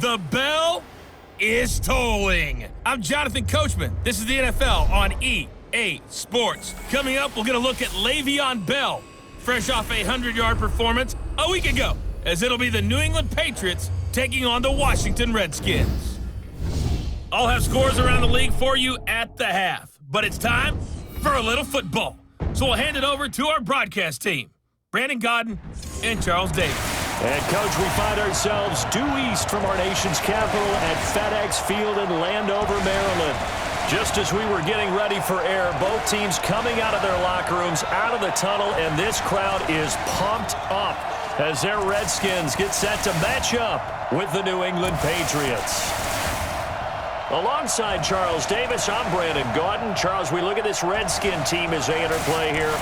The bell is tolling. I'm Jonathan Coachman. This is the NFL on EA Sports. Coming up, we'll get a look at Le'Veon Bell, fresh off a 100-yard performance a week ago, as it'll be the New England Patriots taking on the Washington Redskins. I'll have scores around the league for you at the half, but it's time for a little football. So we'll hand it over to our broadcast team, Brandon Godden and Charles Davis. And, Coach, we find ourselves due east from our nation's capital at FedEx Field in Landover, Maryland. Just as we were getting ready for air, both teams coming out of their locker rooms, out of the tunnel, and this crowd is pumped up as their Redskins get set to match up with the New England Patriots. Alongside Charles Davis, I'm Brandon Gaudin. Charles, we look at this Redskin team as they enter play here.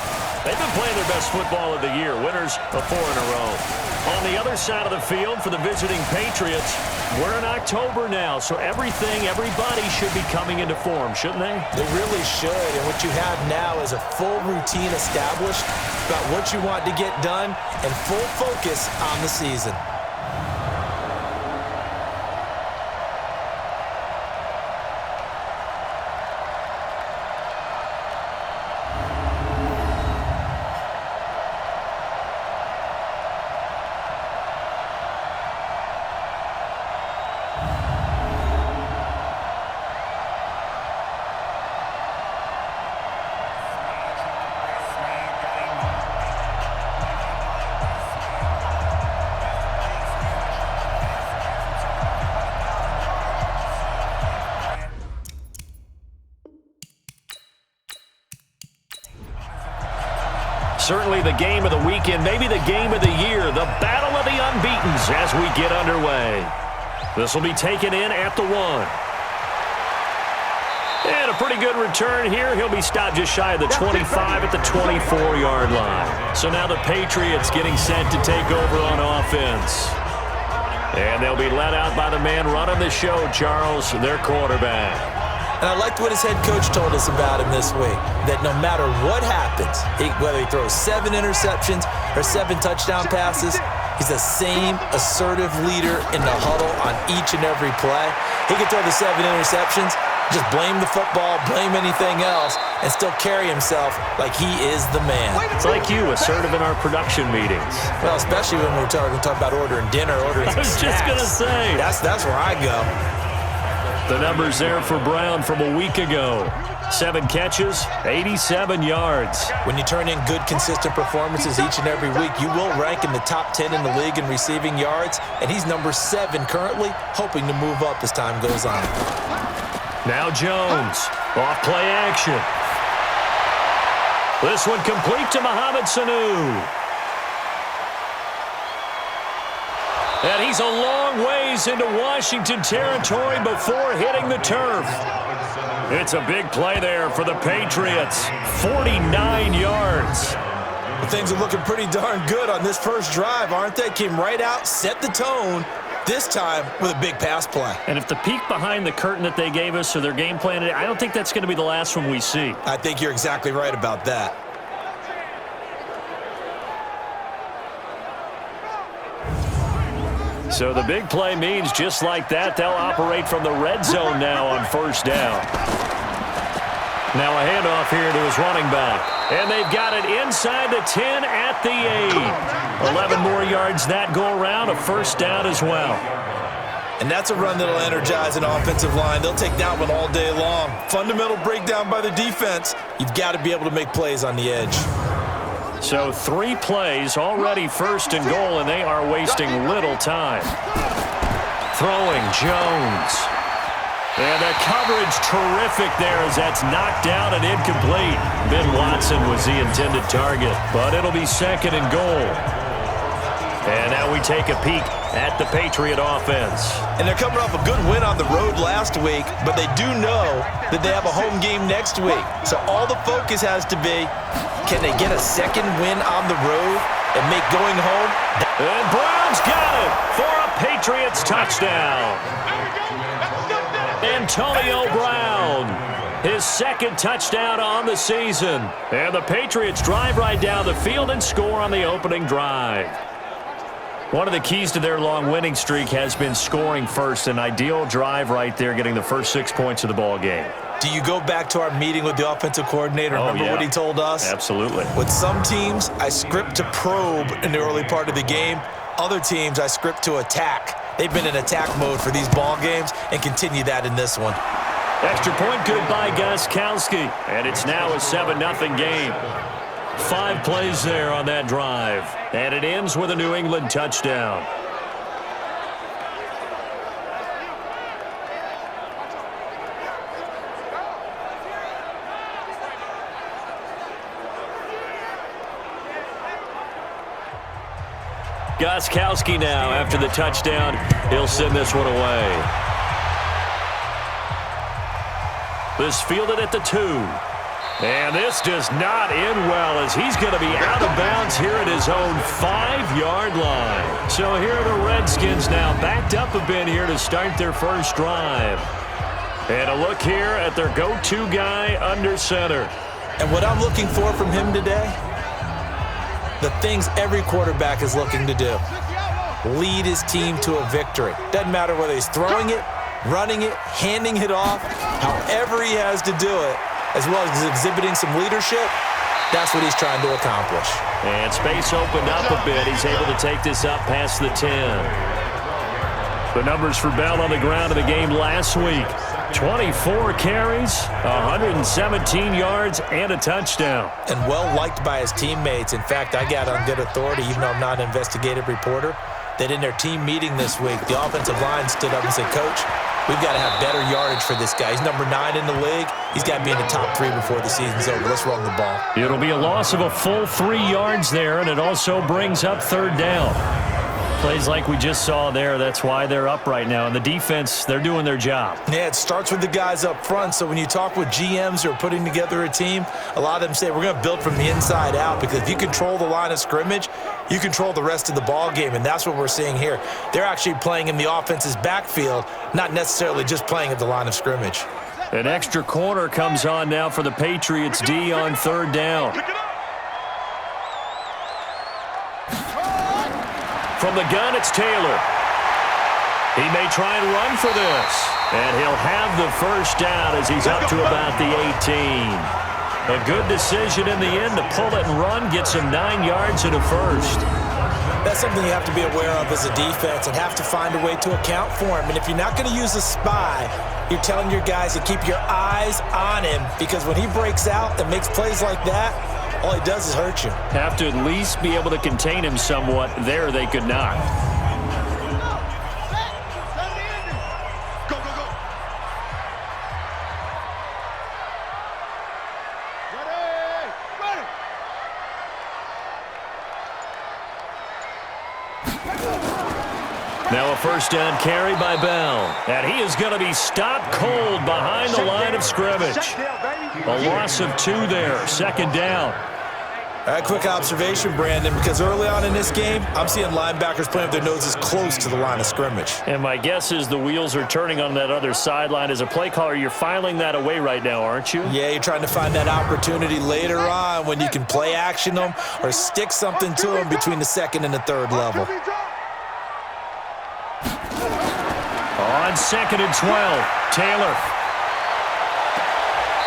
They've been playing their best football of the year, winners of 4 in a row. On the other side of the field for the visiting Patriots, we're in October now, so everybody should be coming into form, shouldn't they? They really should, and what you have now is a full routine established about what you want to get done and full focus on the season. Certainly the game of the weekend, maybe the game of the year, the battle of the unbeatens as we get underway. This will be taken in at the 1. And a pretty good return here. He'll be stopped just shy of the 25 at the 24-yard line. So now the Patriots getting set to take over on offense. And they'll be let out by the man running the show, Charles, their quarterback. And I liked what his head coach told us about him this week, that no matter what happens, whether he throws 7 interceptions or 7 touchdown passes, he's the same assertive leader in the huddle on each and every play. He can throw the 7 interceptions, just blame the football, blame anything else, and still carry himself like he is the man. It's like you, assertive in our production meetings. Well, especially when we're talking about ordering dinner, ordering I was just going to say. That's where I go. The numbers there for Brown from a week ago. 7 catches, 87 yards. When you turn in good, consistent performances each and every week, you will rank in the top 10 in the league in receiving yards, and he's number 7 currently, hoping to move up as time goes on. Now Jones, off play action. This one complete to Mohamed Sanu. And he's a long ways into Washington territory before hitting the turf. It's a big play there for the Patriots. 49 yards. Well, things are looking pretty darn good on this first drive, aren't they? Came right out, set the tone, this time with a big pass play. And if the peek behind the curtain that they gave us or their game plan, I don't think that's going to be the last one we see. I think you're exactly right about that. So the big play means just like that, they'll operate from the red zone now on first down. Now a handoff here to his running back. And they've got it inside the 10 at the 8. 11 more yards that go around, a first down as well. And that's a run that'll energize an offensive line. They'll take that one all day long. Fundamental breakdown by the defense. You've got to be able to make plays on the edge. So 3 plays, already first and goal, and they are wasting little time. Throwing Jones. And the coverage terrific there as that's knocked down and incomplete. Ben Watson was the intended target, but it'll be second and goal. And now we take a peek at the Patriot offense. And they're coming off a good win on the road last week, but they do know that they have a home game next week. So all the focus has to be, can they get a second win on the road and make going home? And Brown's got it for a Patriots touchdown. Antonio Brown, his second touchdown on the season. And the Patriots drive right down the field and score on the opening drive. One of the keys to their long winning streak has been scoring first. An ideal drive right there, getting the first 6 points of the ball game. Do you go back to our meeting with the offensive coordinator? Remember what he told us? Absolutely. With some teams, I script to probe in the early part of the game. Other teams, I script to attack. They've been in attack mode for these ball games and continue that in this one. Extra point good by Gostkowski. And it's now a 7-0 game. 5 plays there on that drive. And it ends with a New England touchdown. Gostkowski now, after the touchdown, he'll send this one away. This fielded at the 2. And this does not end well, as he's going to be out of bounds here at his own 5-yard line. So here are the Redskins now backed up a bit here to start their first drive. And a look here at their go-to guy under center. And what I'm looking for from him today, the things every quarterback is looking to do. Lead his team to a victory. Doesn't matter whether he's throwing it, running it, handing it off, however he has to do it, as well as exhibiting some leadership, that's what he's trying to accomplish. And space opened up a bit. He's able to take this up past the 10. The numbers for Bell on the ground in the game last week. 24 carries, 117 yards, and a touchdown. And well-liked by his teammates. In fact, I got on good authority, even though I'm not an investigative reporter, that in their team meeting this week, the offensive line stood up and said, Coach, we've got to have better yardage for this guy. He's number 9 in the league. He's got to be in the top 3 before the season's over. Let's run the ball. It'll be a loss of a full 3 yards there, and it also brings up 3rd down. Plays like we just saw there, that's why they're up right now. And the defense, they're doing their job. Yeah, it starts with the guys up front. So when you talk with GMs who are putting together a team, a lot of them say we're going to build from the inside out, because if you control the line of scrimmage, you control the rest of the ball game, and that's what we're seeing here. They're actually playing in the offense's backfield, not necessarily just playing at the line of scrimmage. An extra corner comes on now for the Patriots D on 3rd down. From the gun, it's Taylor. He may try and run for this. And he'll have the first down as he's up to about the 18. A good decision in the end to pull it and run, gets him 9 yards and a first. That's something you have to be aware of as a defense and have to find a way to account for him. And if you're not going to use a spy, you're telling your guys to keep your eyes on him, because when he breaks out and makes plays like that, all he does is hurt you. Have to at least be able to contain him somewhat. There they could not. Now a first down carry by Bell. And he is going to be stopped cold behind the line of scrimmage. A loss of 2 there. 2nd down. All right, quick observation, Brandon, because early on in this game, I'm seeing linebackers playing with their noses close to the line of scrimmage. And my guess is the wheels are turning on that other sideline. As a play caller, you're filing that away right now, aren't you? Yeah, you're trying to find that opportunity later on when you can play action them or stick something to them between the 2nd and the 3rd level. On 2nd and 12, Taylor.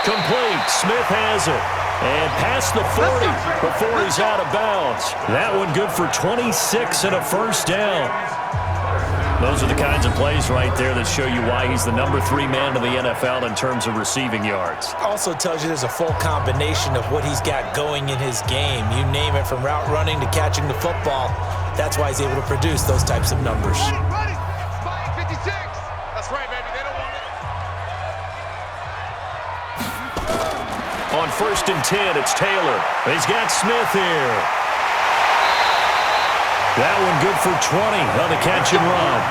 Complete. Smith has it. And past the 40 before he's out of bounds. That one good for 26 and a first down. Those are the kinds of plays right there that show you why he's the number 3 man in the NFL in terms of receiving yards. Also tells you there's a full combination of what he's got going in his game. You name it, from route running to catching the football. That's why he's able to produce those types of numbers. That's right, baby. They don't want it. On 1st and 10, it's Taylor. He's got Smith here. That one good for 20 on the catch and run.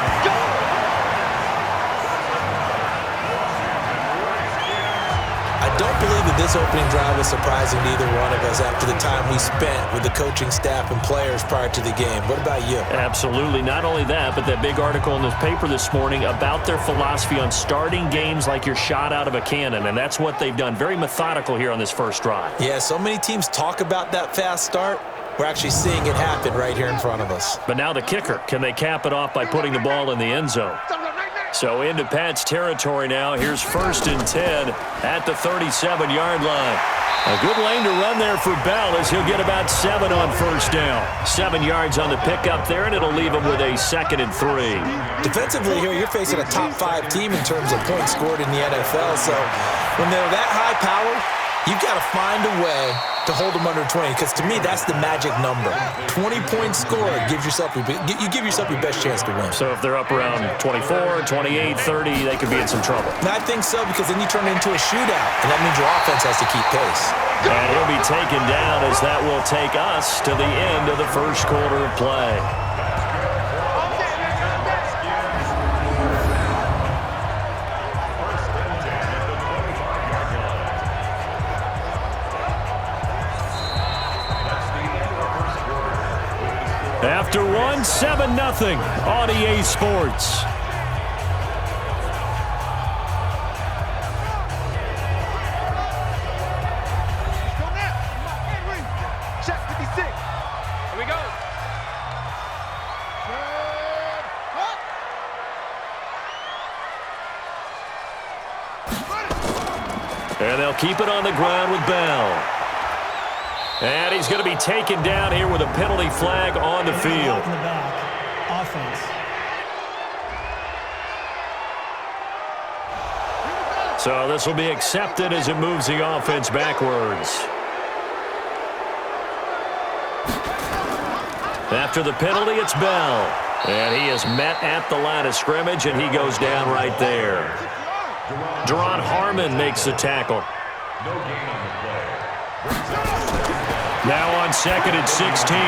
I don't believe that this opening drive was surprising to either one of us after the time we spent with the coaching staff and players prior to the game. What about you? Absolutely. Not only that, but that big article in the paper this morning about their philosophy on starting games like you're shot out of a cannon, and that's what they've done. Very methodical here on this first drive. Yeah, so many teams talk about that fast start. We're actually seeing it happen right here in front of us. But now the kicker. Can they cap it off by putting the ball in the end zone? So into Pat's territory now. Here's 1st and 10 at the 37-yard line. A good lane to run there for Bell as he'll get about 7 on 1st down. 7 yards on the pickup there, and it'll leave him with a 2nd and 3. Defensively here, you're facing a top 5 team in terms of points scored in the NFL. So when they're that high powered, you've got to find a way to hold them under 20, because to me, that's the magic number. 20-point score gives yourself you give yourself your best chance to win. So if they're up around 24, 28, 30, they could be in some trouble. And I think so, because then you turn it into a shootout, and that means your offense has to keep pace. And he'll be taken down as that will take us to the end of the first quarter of play. After one, 7-0 on EA Sports. Check 56. Here we go. And they'll keep it on the ground with Bell. And he's going to be taken down here with a penalty flag on the field. In the back. Offense. So this will be accepted as it moves the offense backwards. After the penalty, it's Bell. And he is met at the line of scrimmage, and he goes down right there. Deron Harmon makes the tackle. Now on 2nd and 16,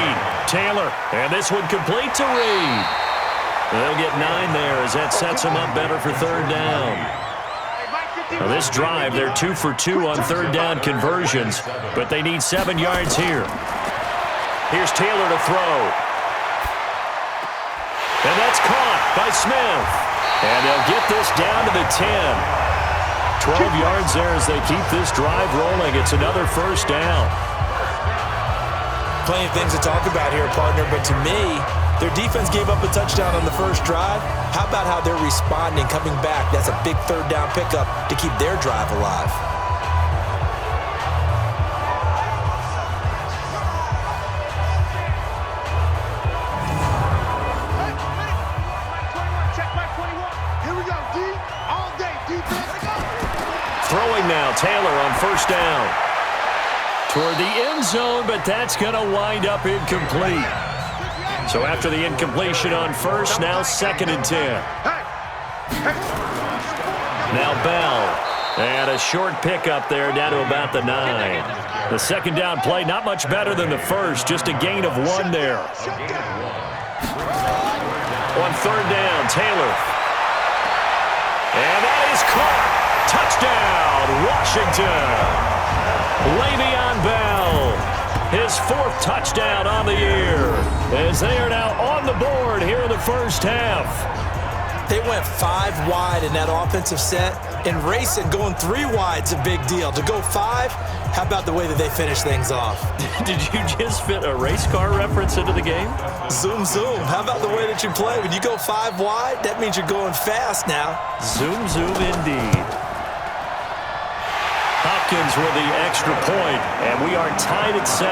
Taylor, and this one complete to Reed. They'll get 9 there as that sets them up better for 3rd down. Now this drive, they're 2 for 2 on 3rd down conversions, but they need 7 yards here. Here's Taylor to throw. And that's caught by Smith. And they'll get this down to the 10. 12 yards there as they keep this drive rolling. It's another 1st down. Plenty of things to talk about here, partner, but to me, their defense gave up a touchdown on the first drive. How about how they're responding, coming back? That's a big 3rd down pickup to keep their drive alive. Check back 21. Here we go, D. All day, defense. Throwing now, Taylor on 1st down. Toward the end zone, but that's going to wind up incomplete. So after the incompletion on 1st, now 2nd and 10. Now Bell. And a short pickup there down to about the 9. The 2nd down play, not much better than the first, just a gain of 1 there. On 3rd down, Taylor. And that is caught. Touchdown, Washington. Le'Veon Bell, his 4th touchdown on the year, as they are now on the board here in the first half. They went 5 wide in that offensive set, and racing going 3 wide's a big deal. To go 5, how about the way that they finish things off? Did you just fit a race car reference into the game? Zoom, zoom. How about the way that you play? When you go 5 wide, that means you're going fast now. Zoom, zoom indeed. Hopkins with the extra point, and we are tied at 7.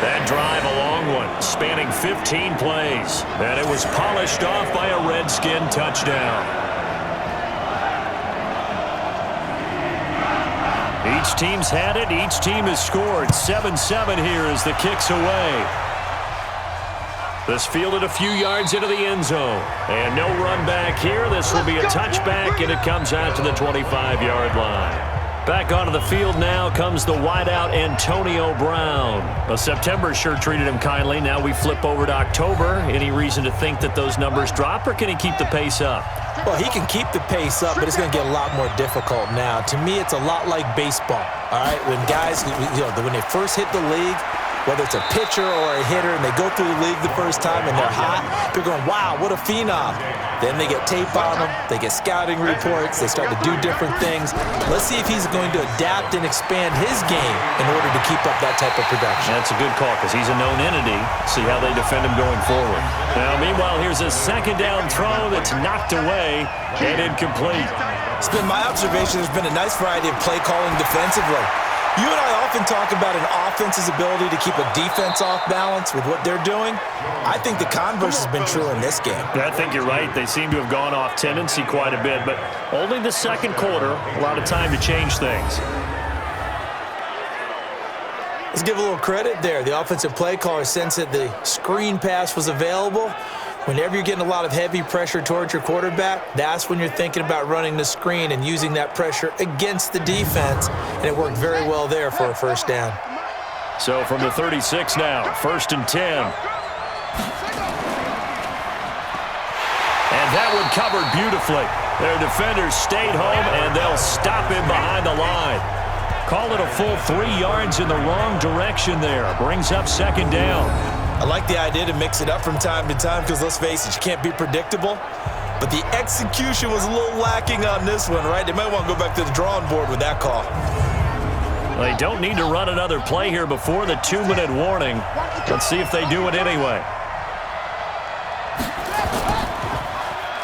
That drive, a long one, spanning 15 plays, and it was polished off by a Redskin touchdown. Each team's had it. Each team has scored. 7-7 here as the kick's away. This fielded a few yards into the end zone. And no run back here. This will be a touchback, and it comes out to the 25-yard line. Back onto the field now comes the wideout Antonio Brown. Well, September sure treated him kindly. Now we flip over to October. Any reason to think that those numbers drop, or can he keep the pace up? Well, he can keep the pace up, but it's going to get a lot more difficult now. To me, it's a lot like baseball, all right? When guys, when they first hit the league, whether it's a pitcher or a hitter, and they go through the league the first time and they're hot, they're going, wow, what a phenom. Then they get tape on them, they get scouting reports, they start to do different things. Let's see if he's going to adapt and expand his game in order to keep up that type of production. That's a good call because he's a known entity. See how they defend him going forward. Now, meanwhile, here's a second down throw that's knocked away and incomplete. It's been my observation there's been a nice variety of play calling defensively. You and I often talk about an offense's ability to keep a defense off balance with what they're doing. I think the converse has been true in this game. I think you're right. They seem to have gone off tendency quite a bit, but only the second quarter, a lot of time to change things. Let's give a little credit there. The offensive play caller sensed that the screen pass was available. Whenever you're getting a lot of heavy pressure towards your quarterback, that's when you're thinking about running the screen and using that pressure against the defense, and it worked very well there for a first down. So from the 36 now, 1st and 10. And that one covered beautifully. Their defenders stayed home, and they'll stop him behind the line. Call it a full 3 yards in the wrong direction there. Brings up second down. I like the idea to mix it up from time to time because, let's face it, you can't be predictable. But the execution was a little lacking on this one, right? They might want to go back to the drawing board with that call. They don't need to run another play here before the 2-minute warning. Let's see if they do it anyway.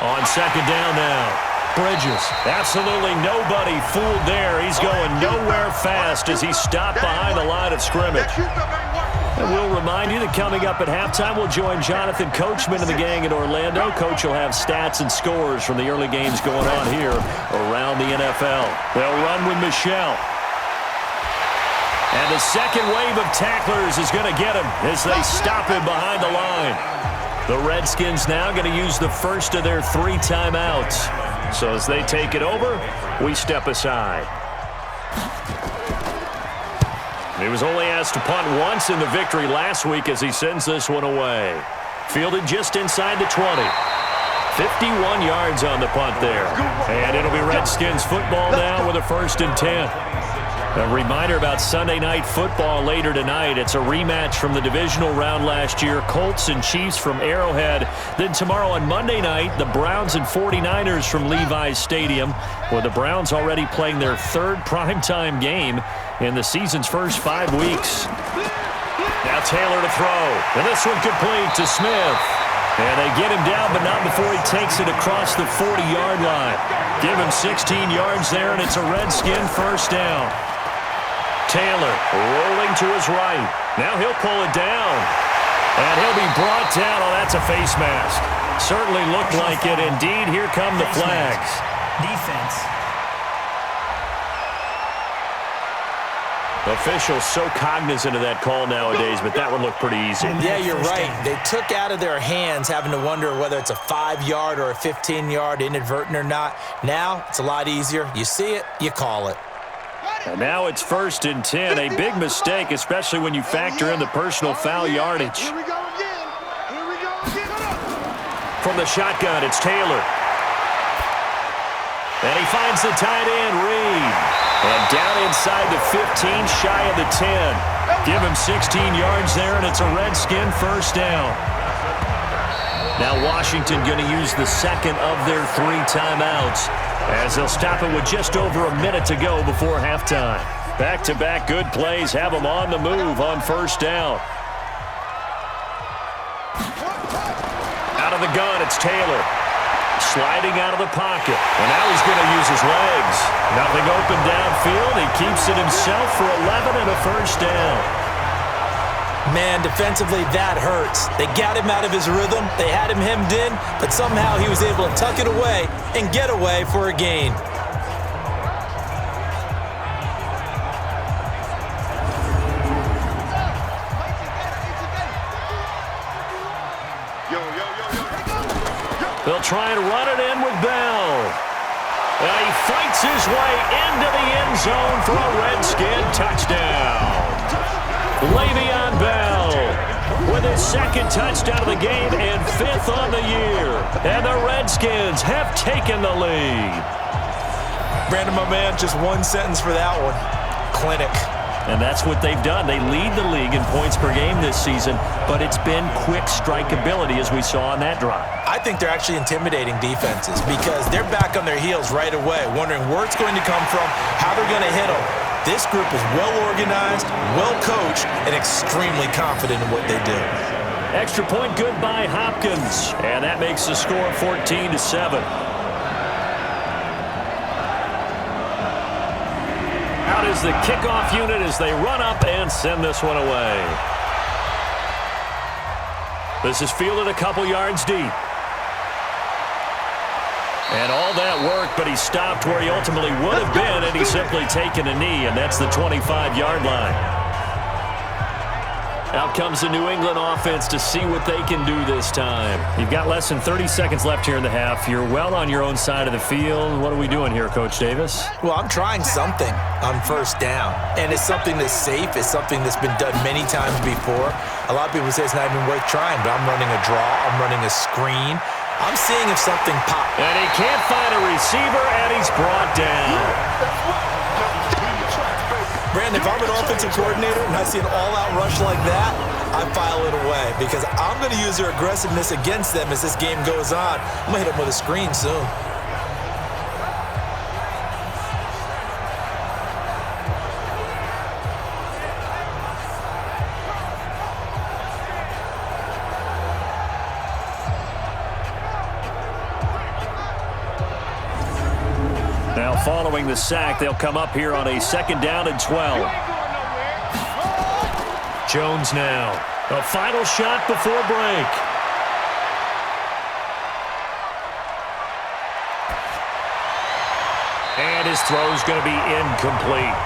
On second down now. Bridges. Absolutely nobody fooled there. He's going nowhere fast as he's stopped behind the line of scrimmage. And we'll remind you that coming up at halftime, we'll join Jonathan Coachman and the gang in Orlando. Coach will have stats and scores from the early games going on here around the NFL. They'll run with Michelle. And the second wave of tacklers is going to get him as they stop him behind the line. The Redskins now going to use the first of their 3 timeouts. So as they take it over, we step aside. He was only asked to punt once in the victory last week as he sends this one away. Fielded just inside the 20. 51 yards on the punt there. And it'll be Redskins football now with a 1st and 10. A reminder about Sunday Night Football later tonight. It's a rematch from the divisional round last year. Colts and Chiefs from Arrowhead. Then tomorrow on Monday night, the Browns and 49ers from Levi's Stadium, with the Browns already playing their 3rd primetime game in the season's first 5 weeks. Now Taylor to throw. And this one complete to Smith. And they get him down, but not before he takes it across the 40-yard line. Give him 16 yards there, and it's a Redskin first down. Taylor rolling to his right. Now he'll pull it down. And he'll be brought down. Oh, that's a face mask. Certainly looked like it. Indeed, here come the flags. Defense. Officials so cognizant of that call nowadays, but that one looked pretty easy. Yeah, you're right. They took out of their hands having to wonder whether it's a 5-yard or a 15-yard, inadvertent or not. Now it's a lot easier. You see it, you call it. And now it's 1st and 10. A big mistake, especially when you factor in the personal foul yardage. Here we go again. Here we go again. From the shotgun, it's Taylor. And he finds the tight end, Reed. And down inside the 15, shy of the 10. Give him 16 yards there, and it's a Redskin first down. Now Washington going to use the second of their 3 timeouts as they'll stop it with just over a minute to go before halftime. Back-to-back good plays have them on the move on first down. Out of the gun, it's Taylor. Sliding out of the pocket. And now he's going to use his legs. Nothing open downfield. He keeps it himself for 11 and a first down. Man, defensively, that hurts. They got him out of his rhythm. They had him hemmed in, but somehow he was able to tuck it away and get away for a gain. They'll try and run it in with Bell. And he fights his way into the end zone for a Redskin touchdown. Le'Veon Bell with his 2nd touchdown of the game and 5th on the year. And the Redskins have taken the lead. Brandon, my man, just one sentence for that one. Clinic. And that's what they've done. They lead the league in points per game this season, but it's been quick strikeability as we saw on that drive. I think they're actually intimidating defenses because they're back on their heels right away, wondering where it's going to come from, how they're going to hit them. This group is well-organized, well-coached, and extremely confident in what they do. Extra point good by Hopkins, and that makes the score 14-7. Out is the kickoff unit as they run up and send this one away. This is fielded a couple yards deep. And all that work, but he stopped where he ultimately would have been, and he's simply taken a knee, and that's the 25-yard line. Out comes the New England offense to see what they can do this time. You've got less than 30 seconds left here in the half. You're well on your own side of the field. What are we doing here, Coach Davis? Well, I'm trying something on first down, and it's something that's safe. It's something that's been done many times before. A lot of people say it's not even worth trying, but I'm running a draw. I'm running a screen. I'm seeing if something pops. And he can't find a receiver, and he's brought down. Brandon, if I'm an offensive coordinator and I see an all-out rush like that, I file it away because I'm going to use their aggressiveness against them as this game goes on. I'm going to hit them with a screen soon. Now following the sack, they'll come up here on a 2nd down and 12. Jones now. A final shot before break. And his throw's going to be incomplete.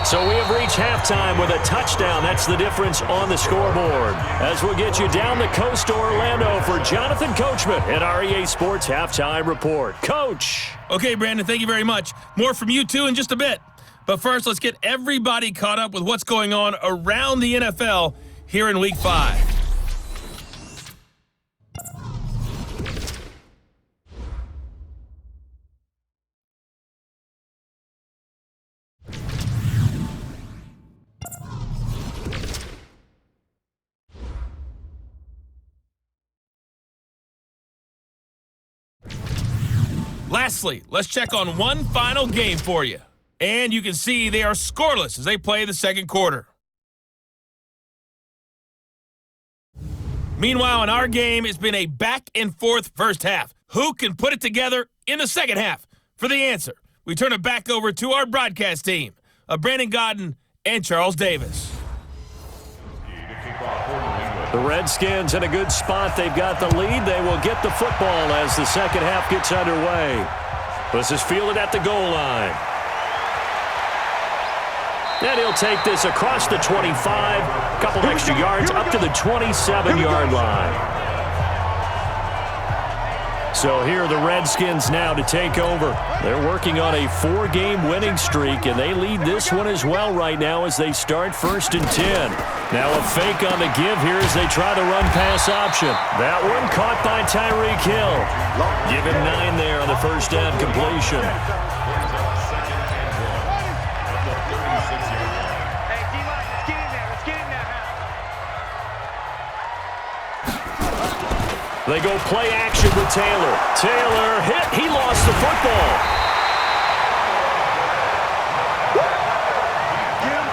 So we have reached halftime with a touchdown. That's the difference on the scoreboard. As we'll get you down the coast to Orlando for Jonathan Coachman at our EA Sports Halftime Report. Coach. Okay, Brandon, thank you very much. More from you two in just a bit. But first, let's get everybody caught up with what's going on around the NFL here in Week 5. Lastly, let's check on one final game for you. And you can see they are scoreless as they play the second quarter. Meanwhile, in our game, it's been a back-and-forth first half. Who can put it together in the second half? For the answer, we turn it back over to our broadcast team of Brandon Godden and Charles Davis. The Redskins in a good spot. They've got the lead. They will get the football as the second half gets underway. This is fielded at the goal line. And he'll take this across the 25, a couple extra yards up to the 27-yard line. So here are the Redskins now to take over. They're working on a 4-game winning streak, and they lead this one as well right now as they start 1st and 10. Now a fake on the give here as they try the run-pass option. That one caught by Tyreek Hill. Give him 9 there on the first down completion. They go play action with Taylor. Taylor hit. He lost the football.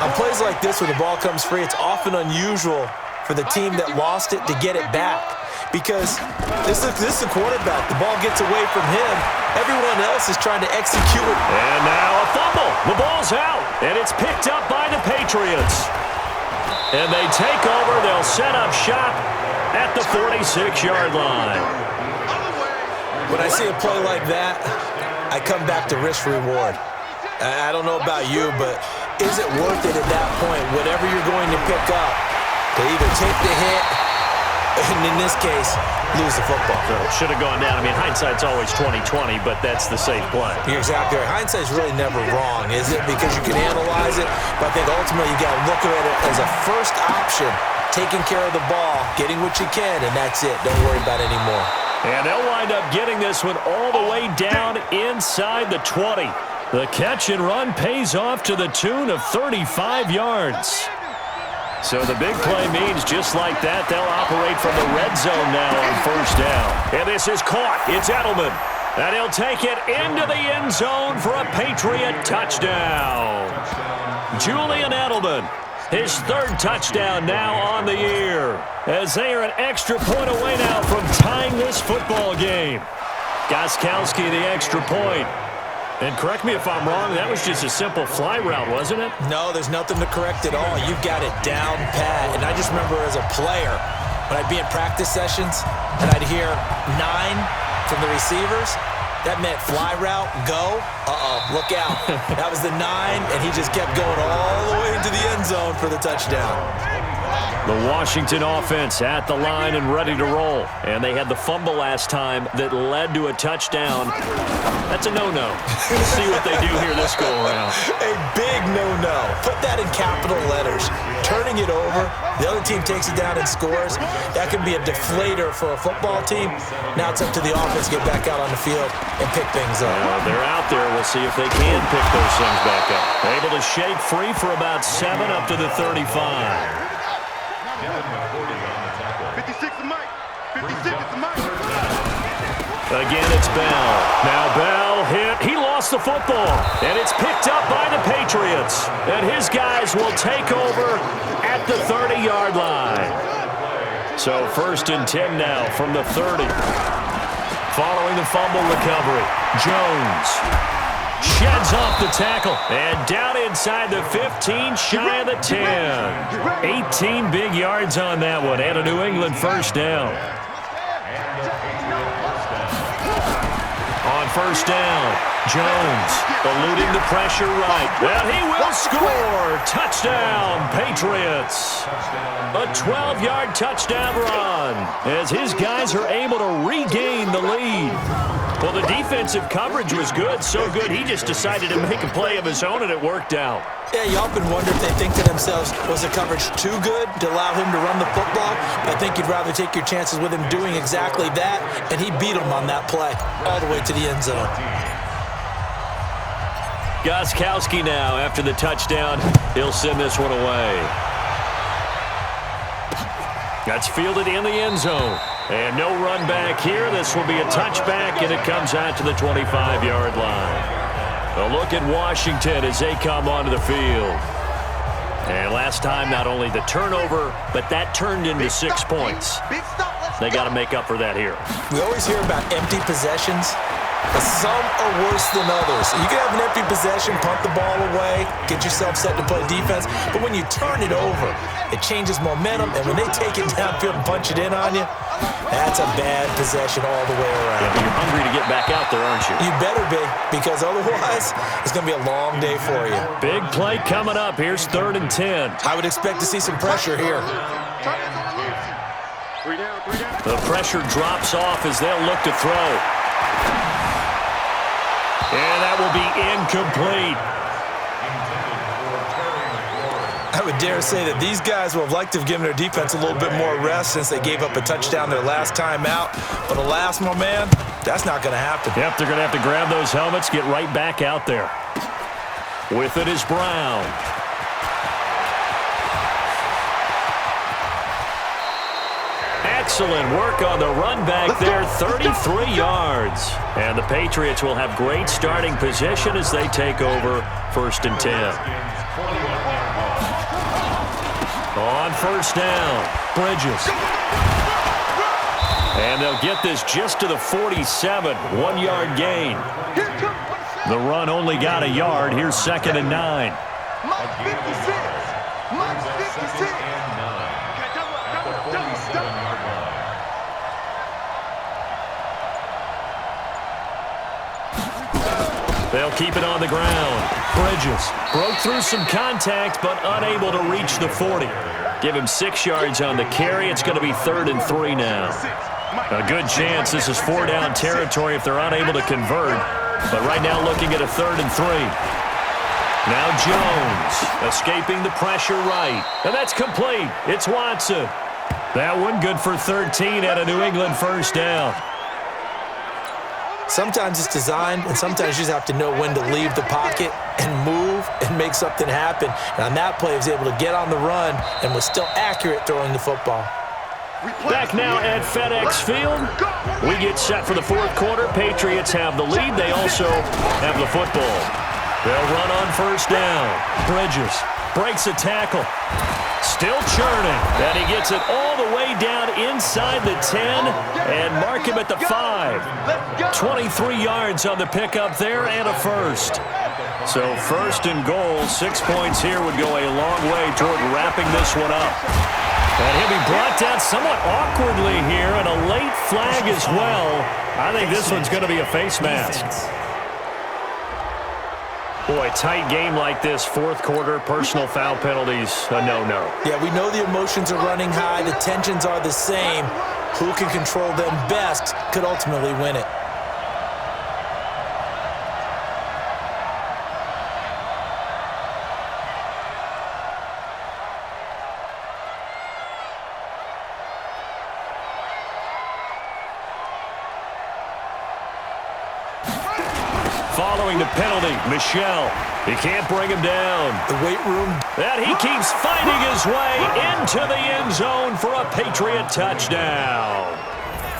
On plays like this where the ball comes free, it's often unusual for the team that lost it to get it back because this is the quarterback. The ball gets away from him. Everyone else is trying to execute it. And now a fumble. The ball's out, and it's picked up by the Patriots. And they take over. They'll set up shop at the 46-yard line. When I see a play like that, I come back to risk-reward. I don't know about you, but is it worth it at that point, whatever you're going to pick up, to either take the hit, and in this case, lose the football? So should have gone down. I mean, hindsight's always 20/20, but that's the safe play. You're exactly right. Hindsight's really never wrong, is it? Because you can analyze it, but I think ultimately you got to look at it as a first option. Taking care of the ball, getting what you can, and that's it. Don't worry about it anymore. And they'll wind up getting this one all the way down inside the 20. The catch and run pays off to the tune of 35 yards. So the big play means just like that, they'll operate from the red zone now on first down. And this is caught. It's Edelman. And he'll take it into the end zone for a Patriot touchdown. Julian Edelman, his third touchdown now on the year, as they are an extra point away now from tying this football game. Gostkowski the extra point. And correct me if I'm wrong, that was just a simple fly route, wasn't it? No, there's nothing to correct at all. You've got it down pat. And I just remember as a player, when I'd be in practice sessions and I'd hear 9 from the receivers, that meant fly route, go, look out. That was the 9, and he just kept going all the way into the end zone for the touchdown. The Washington offense at the line and ready to roll. And they had the fumble last time that led to a touchdown. That's a no-no. We'll see what they do here this go-around. A big no-no. Put that in capital letters. Turning it over, the other team takes it down and scores. That can be a deflator for a football team. Now it's up to the offense to get back out on the field and pick things up. They're out there. We'll see if they can pick those things back up. Able to shake free for about 7 up to the 35. 56 is Mike. 56 is Mike. Again, it's Bell. Now Bell hit. He lost the football. And it's picked up by the Patriots. And his guys will take over at the 30-yard line. So 1st and 10 now from the 30. Following the fumble recovery, Jones sheds off the tackle. And down inside the 15, shy of the 10. 18 big yards on that one. And a New England first down. On first down, Jones eluding the pressure right. And he will score. Touchdown, Patriots. A 12-yard touchdown run as his guys are able to regain the lead. Well, the defensive coverage was good, so good he just decided to make a play of his own, and it worked out. Yeah, you often wonder if they think to themselves, was the coverage too good to allow him to run the football? I think you'd rather take your chances with him doing exactly that, and he beat him on that play all the way to the end zone. Gostkowski now, after the touchdown, he'll send this one away. That's fielded in the end zone. And no run back here. This will be a touchback, and it comes out to the 25-yard line. A look at Washington as they come onto the field. And last time, not only the turnover, but that turned into 6 points. They got to make up for that here. We always hear about empty possessions, but some are worse than others. You can have an empty possession, punt the ball away, get yourself set to play defense, but when you turn it over, it changes momentum, and when they take it downfield and punch it in on you, that's a bad possession all the way around. Yeah, but you're hungry to get back out there, aren't you? You better be, because otherwise, it's going to be a long day for you. Big play coming up. Here's 3rd and 10. I would expect to see some pressure here. The pressure drops off as they'll look to throw. And that will be incomplete. I would dare say that these guys will have liked to have given their defense a little bit more rest since they gave up a touchdown their last time out. But alas, my man, that's not going to happen. Yep, they're going to have to grab those helmets, get right back out there. With it is Brown. Excellent work on the run back there, 33 yards. And the Patriots will have great starting position as they take over 1st and 10. On first down, Bridges. And they'll get this just to the 47, 1-yard gain. The run only got a yard. Here's 2nd and 9. Mike 56. Mike 56. They'll keep it on the ground. Bridges broke through some contact, but unable to reach the 40. Give him 6 yards on the carry. It's going to be 3rd and 3 now. A good chance this is 4-down territory if they're unable to convert. But right now looking at a 3rd and 3. Now Jones escaping the pressure right. And that's complete. It's Watson. That one good for 13 at a New England first down. Sometimes it's designed, and sometimes you just have to know when to leave the pocket and move and make something happen. And on that play, he was able to get on the run and was still accurate throwing the football. Back now at FedEx Field. We get set for the fourth quarter. Patriots have the lead. They also have the football. They'll run on first down. Bridges breaks a tackle. Still churning. And he gets it all the way down inside the 10 and mark him at the 5. 23 yards on the pickup there and a first. So first and goal, 6 points here would go a long way toward wrapping this one up. And he'll be brought down somewhat awkwardly here, and a late flag as well. I think this one's going to be a face mask. Boy, tight game like this, fourth quarter, personal foul penalties, a no-no. Yeah, we know the emotions are running high. The tensions are the same. Who can control them best could ultimately win it. Following the penalty, Michel. He can't bring him down. The weight room. And he keeps finding his way into the end zone for a Patriot touchdown.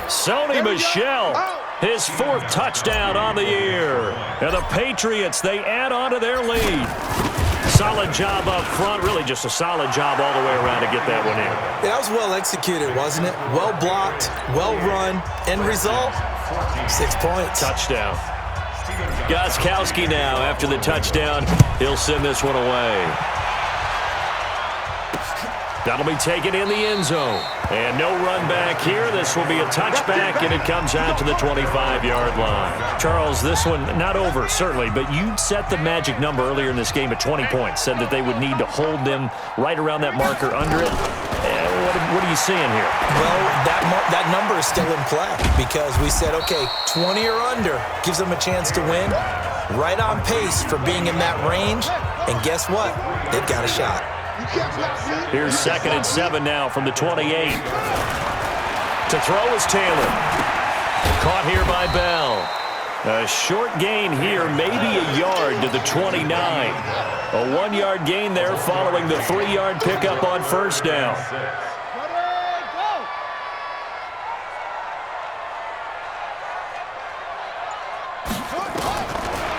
Sony Michel, his fourth touchdown on the year. And the Patriots, they add on to their lead. Solid job up front, really just a solid job all the way around to get that one in. Yeah, that was well executed, wasn't it? Well blocked, well run. End result, 6 points. Touchdown. Gostkowski now after the touchdown. He'll send this one away. That'll be taken in the end zone. And no run back here. This will be a touchback, and it comes out to the 25-yard line. Charles, this one not over, certainly, but you set the magic number earlier in this game at 20 points. Said that they would need to hold them right around that marker under it. What are you seeing here? Well, that number is still in play because we said, okay, 20 or under gives them a chance to win. Right on pace for being in that range. And guess what? They've got a shot. Here's 2nd and 7 now from the 28. To throw is Taylor. Caught here by Bell. A short gain here, maybe a yard to the 29. A 1-yard gain there following the 3-yard pickup on first down.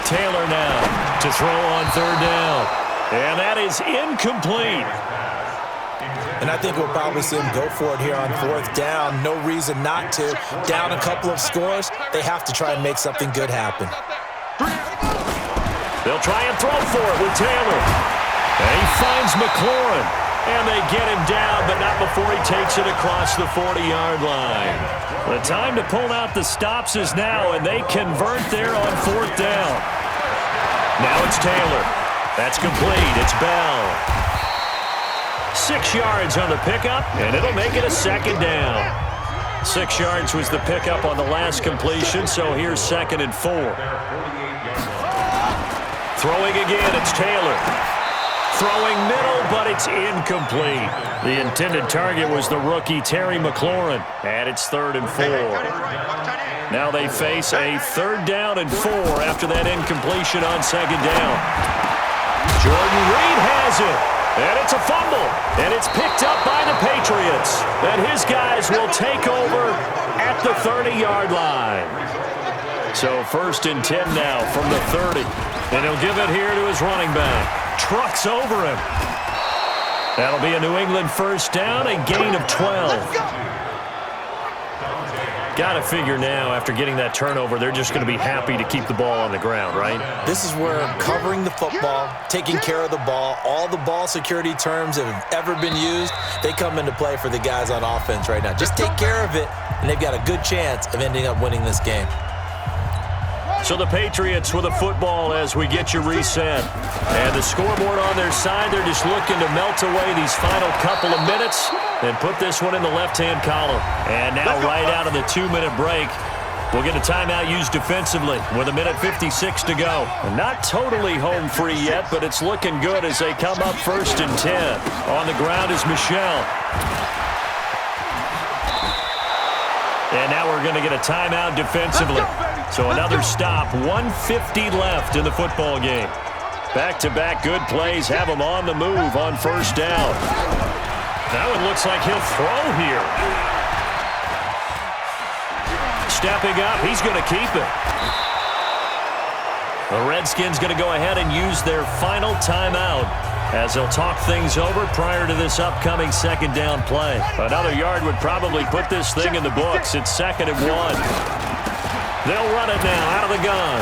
Taylor now to throw on third down. And that is incomplete. And I think we'll probably see him go for it here on fourth down. No reason not to. Down a couple of scores, they have to try and make something good happen. They'll try and throw for it with Taylor. And he finds McLaurin. And they get him down, but not before he takes it across the 40-yard line. The time to pull out the stops is now, and they convert there on fourth down. Now it's Taylor. That's complete. It's Bell. 6 yards on the pickup, and it'll make it a second down. 6 yards was the pickup on the last completion, so here's 2nd and 4. Throwing again, it's Taylor. Throwing middle, but it's incomplete. The intended target was the rookie Terry McLaurin, and it's 3rd and 4. Now they face a 3rd down and 4 after that incompletion on 2nd down. Jordan Reed has it, and it's a fumble, and it's picked up by the Patriots. And his guys will take over at the 30-yard line. So 1st and 10 now from the 30, and he'll give it here to his running back. Trucks over him. That'll be a New England first down, a gain of 12. Got to figure now, after getting that turnover, they're just going to be happy to keep the ball on the ground, right? This is where covering the football, taking care of the ball, all the ball security terms that have ever been used, they come into play for the guys on offense right now. Just take care of it, and they've got a good chance of ending up winning this game. So the Patriots with a football as we get you reset. And the scoreboard on their side, they're just looking to melt away these final couple of minutes and put this one in the left-hand column. And now right out of the 2-minute break, we'll get a timeout used defensively with 1:56 to go. And not totally home free yet, but it's looking good as they come up 1st and 10. On the ground is Michel. And now we're going to get a timeout defensively. So another stop, 150 left in the football game. Back-to-back good plays have him on the move on first down. Now it looks like he'll throw here. Stepping up, he's going to keep it. The Redskins going to go ahead and use their final timeout as they'll talk things over prior to this upcoming second down play. Another yard would probably put this thing in the books. It's 2nd and 1. They'll run it now out of the gun.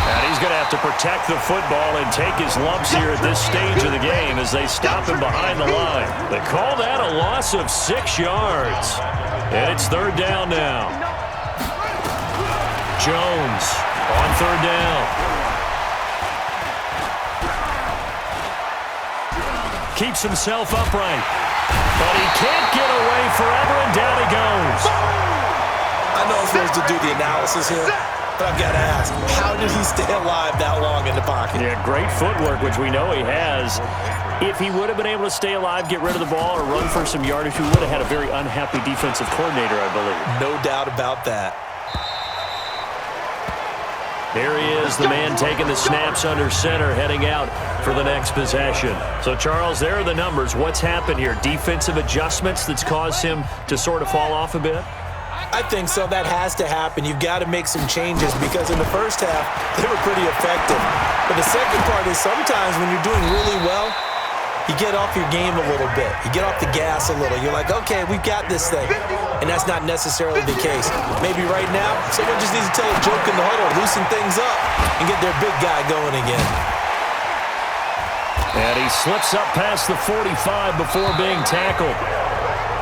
And he's going to have to protect the football and take his lumps here at this stage of the game as they stop him behind the line. They call that a loss of 6 yards. And it's 3rd down now. Jones on 3rd down. Keeps himself upright. But he can't get away forever, and down he goes. I know I'm supposed to do the analysis here, but I've got to ask, how did he stay alive that long in the pocket? Yeah, great footwork, which we know he has. If he would have been able to stay alive, get rid of the ball, or run for some yardage, he would have had a very unhappy defensive coordinator, I believe. No doubt about that. Here he is, the man taking the snaps under center, heading out for the next possession. So, Charles, there are the numbers. What's happened here? Defensive adjustments that's caused him to sort of fall off a bit? I think so. That has to happen. You've got to make some changes because in the first half, they were pretty effective. But the second part is sometimes when you're doing really well, you get off your game a little bit. You get off the gas a little. You're like, okay, we've got this thing. And that's not necessarily the case. Maybe right now, someone just needs to tell a joke in the huddle, loosen things up, and get their big guy going again. And he slips up past the 45 before being tackled.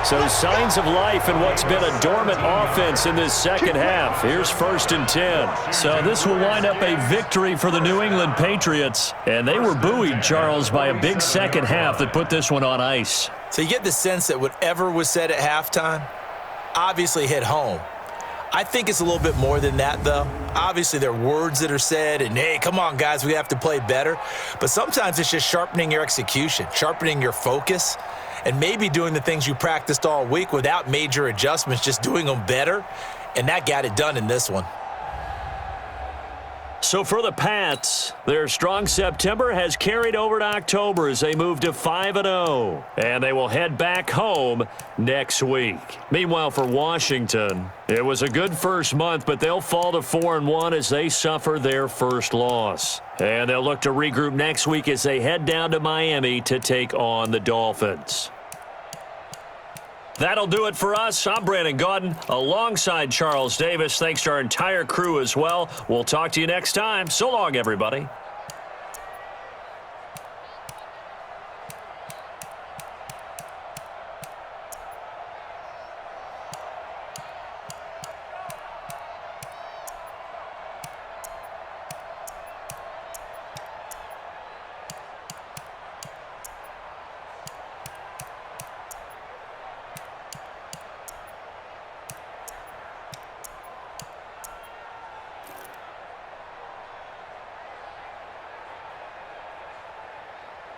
So signs of life in what's been a dormant offense in this second half. Here's 1st and 10. So this will wind up a victory for the New England Patriots. And they were buoyed, Charles, by a big second half that put this one on ice. So you get the sense that whatever was said at halftime obviously hit home. I think it's a little bit more than that, though. Obviously, there are words that are said, and, hey, come on, guys, we have to play better. But sometimes it's just sharpening your execution, sharpening your focus, and maybe doing the things you practiced all week without major adjustments, just doing them better. And that got it done in this one. So for the Pats, their strong September has carried over to October as they move to 5-0. And they will head back home next week. Meanwhile, for Washington, it was a good first month, but they'll fall to 4-1 as they suffer their first loss. And they'll look to regroup next week as they head down to Miami to take on the Dolphins. That'll do it for us. I'm Brandon Gaudin alongside Charles Davis. Thanks to our entire crew as well. We'll talk to you next time. So long, everybody.